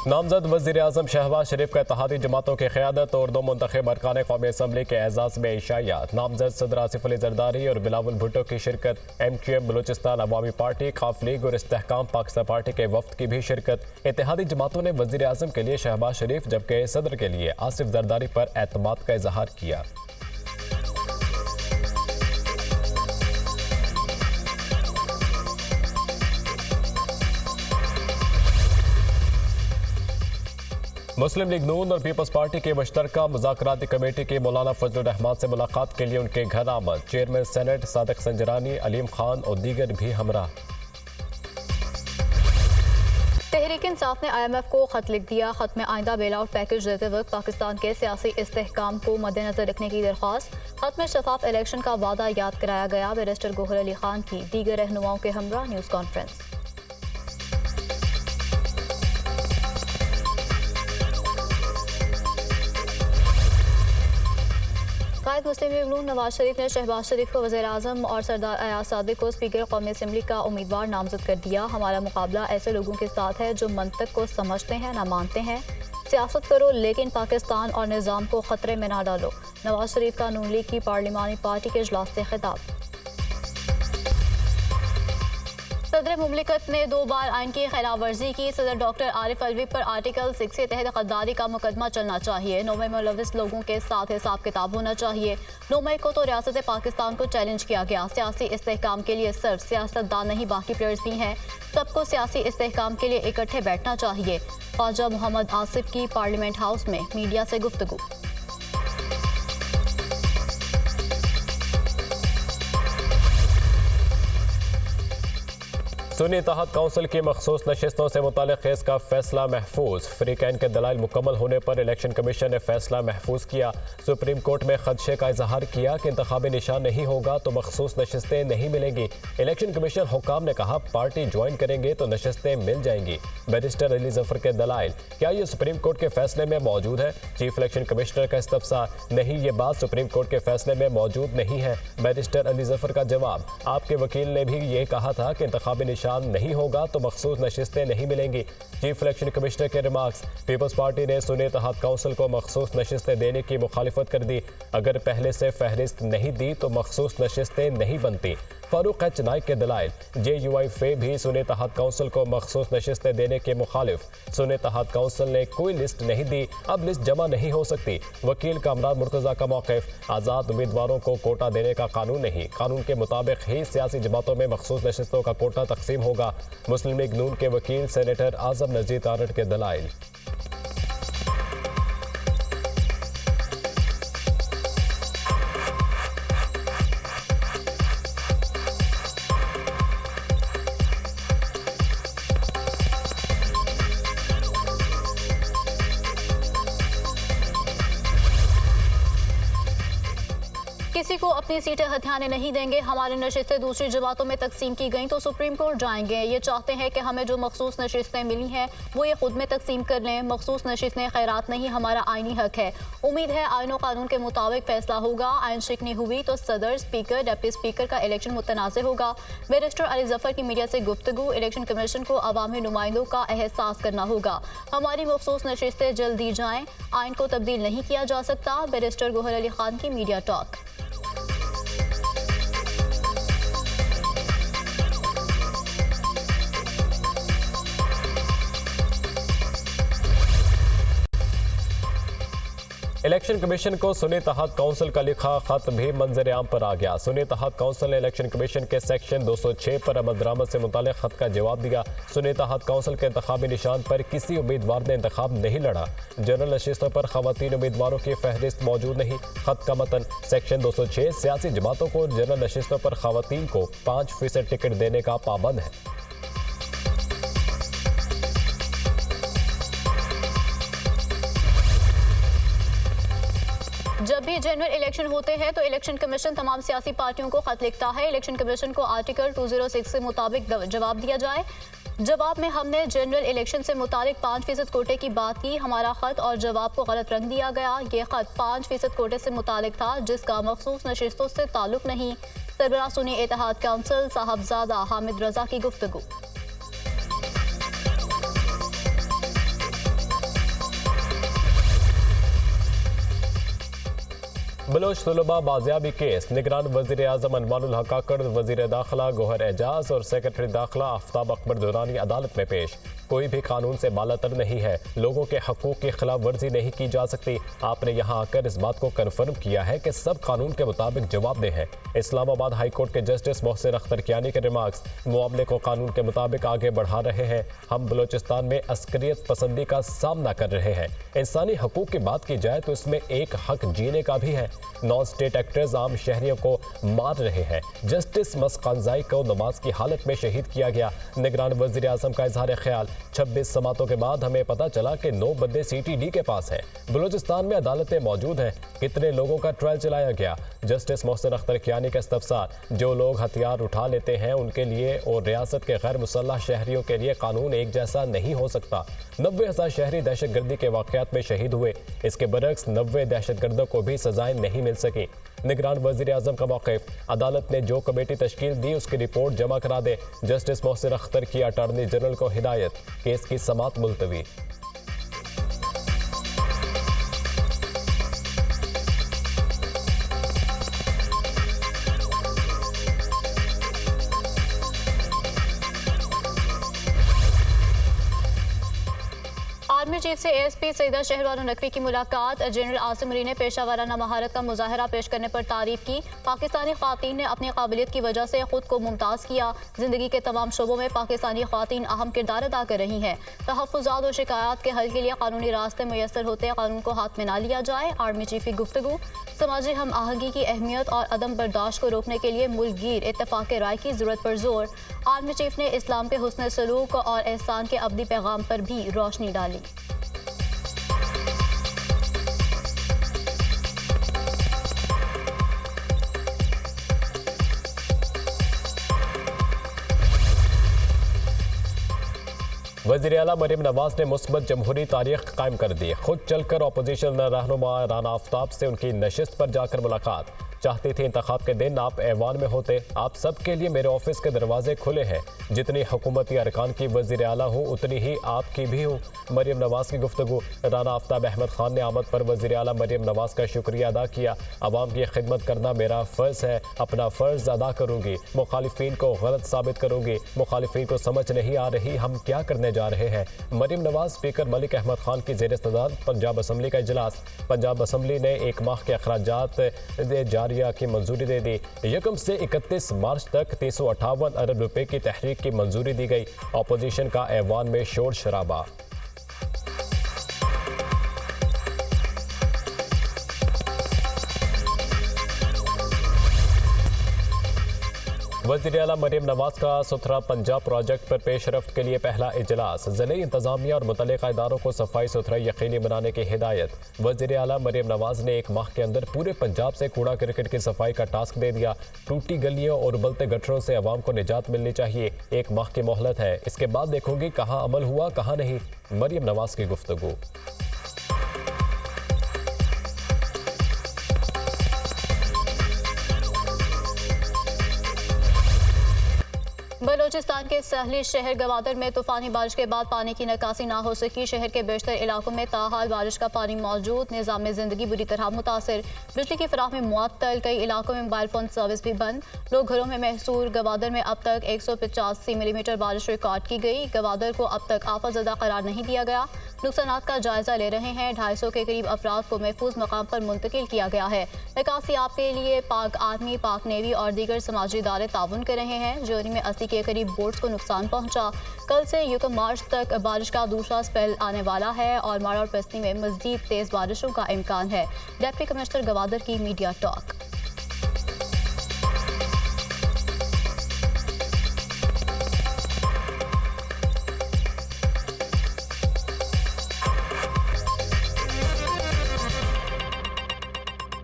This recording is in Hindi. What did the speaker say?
नामजद वज़ीर-ए-आज़म शहबाज शरीफ का इत्तेहादी जमातों की क़यादत और 2 मुंतख़ब अरकान कौमी असम्बली के एजाज़ में इशायात। नामजद सदर आसिफ अली ज़रदारी और बिलावल भुट्टो की शिरकत। MQM बलूचिस्तान अवामी पार्टी, खाफ लीग और इस्तेहकाम पाकिस्तान पार्टी के वफ्द की भी शिरकत। इत्तेहादी जमातों ने वज़ीर-ए-आज़म के लिए शहबाज शरीफ जबकि सदर के लिए आसिफ ज़रदारी पर एतमाद का इजहार किया। मुस्लिम लीग नून और पीपल्स पार्टी के मुश्तरका मुज़ाकराती कमेटी की मौलाना फजलुर रहमान से मुलाकात के लिए उनके घर आमद। चेयरमैन सेनेट सादिक संजरानी, अलीम खान और दीगर भी हमरा। तहरीक इंसाफ ने IMF को खत लिख दिया। खत में आइंदा बेल आउट पैकेज देते वक्त पाकिस्तान के सियासी इस्तेहकाम को मद्देनजर रखने की दरख्वास्त। खत में शफाफ इलेक्शन का वादा याद कराया गया। बैरिस्टर गोहर अली खान की दीगर रहनुमाओं के हमरा न्यूज़ कॉन्फ्रेंस। कायद मुस्लिम लीग नून नवाज शरीफ ने शहबाज शरीफ को वज़ीर-ए-आज़म और सरदार अयाज सादिक को स्पीकर कौमी असम्बली का उम्मीदवार नामजद कर दिया। हमारा मुकाबला ऐसे लोगों के साथ है जो मंतक को समझते हैं, ना मानते हैं। सियासत करो लेकिन पाकिस्तान और निज़ाम को खतरे में ना डालो। नवाज शरीफ का नून लीग की पार्लिमानी पार्टी के इजलास से खिताब। सदर मुमलिकत ने 2 बार आइन की खिलाफ वर्जी की। सदर डॉक्टर आरिफ अलवी पर आर्टिकल 6 के तहत गद्दारी का मुकदमा चलना चाहिए। 9 मई मुलविस लोगों के साथ हिसाब किताब होना चाहिए। 9 मई को तो रियासत पाकिस्तान को चैलेंज किया गया। सियासी इस्तेहकाम के लिए सिर्फ सियासतदान नहीं, बाकी प्लेयर्स भी हैं। सबको सियासी इस्तेहकाम के लिए इकट्ठे बैठना चाहिए। ख्वाजा मोहम्मद आसिफ की पार्लियामेंट हाउस में मीडिया से गुफ्तगू। सुन्नी इत्तेहाद काउंसिल की मखसूस नशिस्तों से मुतालिक केस का फैसला महफूज। फ्रीकैन के दलाइल मुकम्मल होने पर इलेक्शन कमीशन ने फैसला महफूज किया। सुप्रीम कोर्ट में खदशे का इजहार किया कि इंतखाबी निशान नहीं होगा तो मखसूस नशिस्तें नहीं मिलेंगी। इलेक्शन कमीशन हुक्काम ने कहा पार्टी ज्वाइन करेंगे तो नशिस्तें मिल जाएंगी। बैरिस्टर अली जफर के दलाइल, क्या ये सुप्रीम कोर्ट के फैसले में मौजूद है? चीफ इलेक्शन कमिश्नर का इस्तफसार, नहीं ये बात सुप्रीम कोर्ट के फैसले में मौजूद नहीं है। बैरिस्टर अली जफर का जवाब, आपके वकील ने भी ये कहा था कि इंतखाबी निशान नहीं होगा तो मखसूस नशिस्तें नहीं मिलेंगी। चीफ इलेक्शन कमिश्नर के रिमार्क्स। पीपल्स पार्टी ने सुन्नी इत्तेहाद काउंसिल को मखसूस नशिस्तें देने की मुखालिफत कर दी। अगर पहले से फहरिस्त नहीं दी तो मखसूस नशिस्तें नहीं बनती। फारूक एच नाइक के दलाइल, JUI भी सुन्नी इत्तेहाद काउंसिल को मखसूस नशिस्तें देने के मुखालिफ। सुन्नी इत्तेहाद काउंसिल ने कोई लिस्ट नहीं दी, अब लिस्ट जमा नहीं हो सकती। वकील कामरान मुर्तज़ा का मौक़िफ़, आज़ाद उम्मीदवारों को कोटा देने का कानून नहीं, कानून के मुताबिक ही सियासी जमातों में मखसूस नशिस्तों का कोटा तकसीम होगा। मुस्लिम लीग नून के वकील सेनेटर आज़म नज़ीर तारड़ के दलाइल। किसी को अपनी सीटें हथियाने नहीं देंगे। हमारी नशिस्तें दूसरी जमातों में तकसीम की गई तो सुप्रीम कोर्ट जाएंगे। ये चाहते हैं कि हमें जो मखसूस नशिस्तें मिली हैं वो ये खुद में तकसीम कर लें। मखसूस नशिस्तें खैरात नहीं, हमारा आइनी हक है। उम्मीद है आइन और कानून के मुताबिक फैसला होगा। आइन शिकनी हुई तो सदर, स्पीकर, डिप्टी स्पीकर का इलेक्शन मुतनाज़ होगा। बैरिस्टर अली जफर की मीडिया से गुफ्तगू, इलेक्शन कमीशन को अवामी नुमाइंदों का एहसास करना होगा। हमारी मखसूस नशिस्तें जल्द दी जाएँ, आइन को तब्दील नहीं किया जा सकता। बैरिस्टर गोहर अली खान की मीडिया टॉक। इलेक्शन कमीशन को सुन्नी इत्तेहाद काउंसिल का लिखा खत भी मंजर आम पर आ गया। सुन्नी इत्तेहाद काउंसिल ने इलेक्शन कमीशन के सेक्शन 206 पर अमल दरामद से मुतालिक खत का जवाब दिया। सुन्नी इत्तेहाद काउंसिल के इंतखाबी निशान पर किसी उम्मीदवार ने इंतखाब नहीं लड़ा। जनरल नशिस्तों पर खवातीन उम्मीदवारों की फहरिस्त मौजूद नहीं। खत का मतन, सेक्शन 206 सियासी जमातों को जनरल नशिस्तों पर खवातीन को 5% टिकट देने का पाबंद है। जब भी जनरल इलेक्शन होते हैं तो इलेक्शन कमीशन तमाम सियासी पार्टियों को खत लिखता है। इलेक्शन कमीशन को आर्टिकल 206 के मुताबिक जवाब दिया जाए। जवाब में हमने जनरल इलेक्शन से मुतालिक 5% कोटे की बात की। हमारा खत और जवाब को गलत रंग दिया गया। ये खत 5% कोटे से मुतालिक था जिसका मखसूस नशिस्तों से ताल्लुक नहीं। सरबराह सुन्नी इत्तेहाद काउंसिल साहबजादा हामिद रजा की गुफ्तगू। बलोच तलबा बाजियाबी केस, निगरान वज़ीर आज़म अनवारुल हक काकड़, वज़ीर दाखिला गौहर एजाज और सेक्रेटरी दाखिला आफ्ताब अकबर दुरानी अदालत में पेश। कोई भी कानून से बालातर नहीं है, लोगों के हकूक़ की खिलाफ वर्जी नहीं की जा सकती। आपने यहाँ आकर इस बात को कन्फर्म किया है कि सब कानून के मुताबिक जवाबदेह हैं। इस्लामाबाद हाई कोर्ट के जस्टिस मोहसिन अख्तर कियानी के रिमार्क्स मामले को कानून के मुताबिक आगे बढ़ा रहे हैं। हम बलोचिस्तान में अस्करियत पसंदी का सामना कर रहे हैं। इंसानी हकूक़ की बात की जाए तो इसमें एक हक जीने का भी है। नॉन स्टेट एक्टर्स आम शहरियों को मार रहे हैं। जस्टिस मस्कानजाई को नमाज की हालत में शहीद किया गया। निगरान वज़ीर आज़म का इजहार ख्याल, 26 समातों के बाद हमें पता चला कि 9 बंदे CTD के पास हैं। बलूचिस्तान में अदालतें मौजूद हैं, कितने लोगों का ट्रायल चलाया गया। जस्टिस मोहसिन अख्तर कियानी का इस्तफसार, जो लोग हथियार उठा लेते हैं उनके लिए और रियासत के गैर मुसल्लह शहरियों के लिए कानून एक जैसा नहीं हो सकता। 90,000 शहरी दहशतगर्दी के वाक़यात में शहीद हुए, इसके बरक्स 90 दहशतगर्दों को भी सजाएं नहीं मिल सकी। निगरान वज़ीर आज़म का मौक़िफ़, अदालत ने जो कमेटी तश्कील दी उसकी रिपोर्ट जमा करा दे। जस्टिस मोहसिन अख्तर की अटॉर्नी जनरल को हिदायत, केस की समाअत मुलतवी। आर्मी चीफ से ASP सईदा शहरवार नकवी की मुलाकात। जनरल आसिम अली ने पेशा वाराना महारत का मुजाहरा पेश करने पर तारीफ की। पाकिस्तानी ख़वातीन ने अपनी काबिलियत की वजह से खुद को मुमताज़ किया। जिंदगी के तमाम शोबों में पाकिस्तानी ख़वातीन अहम किरदार अदा कर रही हैं। तहफ़्फ़ुज़ात और शिकायत के हल के लिए कानूनी रास्ते मैसर होते कानून को हाथ में ना लिया जाए। आर्मी चीफ की गुफ्तगू, समाजी हम आहंगी की अहमियत और अदम बर्दाश्त को रोकने के लिए मुल्क गिर इत्तफ़ाक़ राय की ज़रूरत पर जोर। आर्मी चीफ ने इस्लाम के हुस्न सलूक और एहसान के अब्दी पैगाम पर भी रोशनी डाली। वज़ीर आला मरीम नवाज ने मुस्बत जमहूरी तारीख कायम कर दी। खुद चलकर अपोजिशन रहनुमा राना आफ्ताब से उनकी नशिस्त पर जाकर मुलाकात। चाहती थी इंतखाब के दिन आप ऐवान में होते। आप सब के लिए मेरे ऑफिस के दरवाजे खुले हैं। जितनी हुकूमती अरकान की वज़ीर आला हूँ उतनी ही आपकी भी हूँ। मरीम नवाज की गुफ्तगू। राना आफ्ताब अहमद खान ने आमद पर वज़ीर आला मरीम नवाज का शुक्रिया अदा किया। अवाम की खिदमत करना मेरा फ़र्ज़ है, अपना फ़र्ज़ अदा करूँगी। मुखालिफिन को गलत साबित करूँगी। मुखालिफिन को समझ नहीं आ रही हम क्या करने जा रहे हैं। मरीम नवाज। स्पीकर मलिक अहमद खान की ज़ेर सदारत पंजाब असम्बली का इजलास। पंजाब असम्बली ने 1 माह के अखराजात जारिया की मंजूरी दे दी। यकम से 31 मार्च तक 358 अरब रुपए की तहरीक की मंजूरी दी गई। अपोजिशन का ऐवान में शोर शराबा। वज़ीर आला मरीम नवाज का सुथरा पंजाब प्रोजेक्ट पर पेशरफ्त के लिए पहला इजलास। ज़िले इंतज़ामिया और मुतल्लिक़ा इदारों को सफाई सुथराई यकीनी बनाने की हिदायत। वज़ीर आला मरीम नवाज ने 1 माह के अंदर पूरे पंजाब से कूड़ा क्रिकेट की सफाई का टास्क दे दिया। टूटी गलियों और उबलते गटरों से अवाम को निजात मिलनी चाहिए। 1 माह की मोहलत है, इसके बाद देखूंगी कहाँ अमल हुआ कहाँ नहीं। मरीम नवाज की गुफ्तगू। बलूचिस्तान के सहली शहर गवादर में तूफानी बारिश के बाद पानी की निकासी ना हो सकी। शहर के बेशतर इलाकों में ताहाल बारिश का पानी मौजूद। निज़ाम ज़िंदगी बुरी तरह मुतासर। बिजली की फराहमी मुअत्तल। कई इलाकों में मोबाइल फ़ोन सर्विस भी बंद। लोग घरों में महसूर। गवादर में अब तक 185 मिलीमीटर बारिश रिकॉर्ड की गई। गवादर को अब तक आफतज़दा करार नहीं दिया गया। नुकसानात का जायजा ले रहे हैं। 250 के करीब अफराद को महफूज मकाम पर मुंतकिल किया गया है। निकासी आप के लिए पाक आर्मी, पाक नेवी और दीगर समाजी इदारे ताउन कर रहे हैं। जोरी में 80 के करीब बोट्स को नुकसान पहुंचा। कल से 1 मार्च तक बारिश का दूसरा स्पेल आने वाला है और माड़ा और पस्ती में मज़ीद तेज़ बारिशों का इम्कान है। डिप्टी कमिश्नर गवादर की मीडिया टॉक।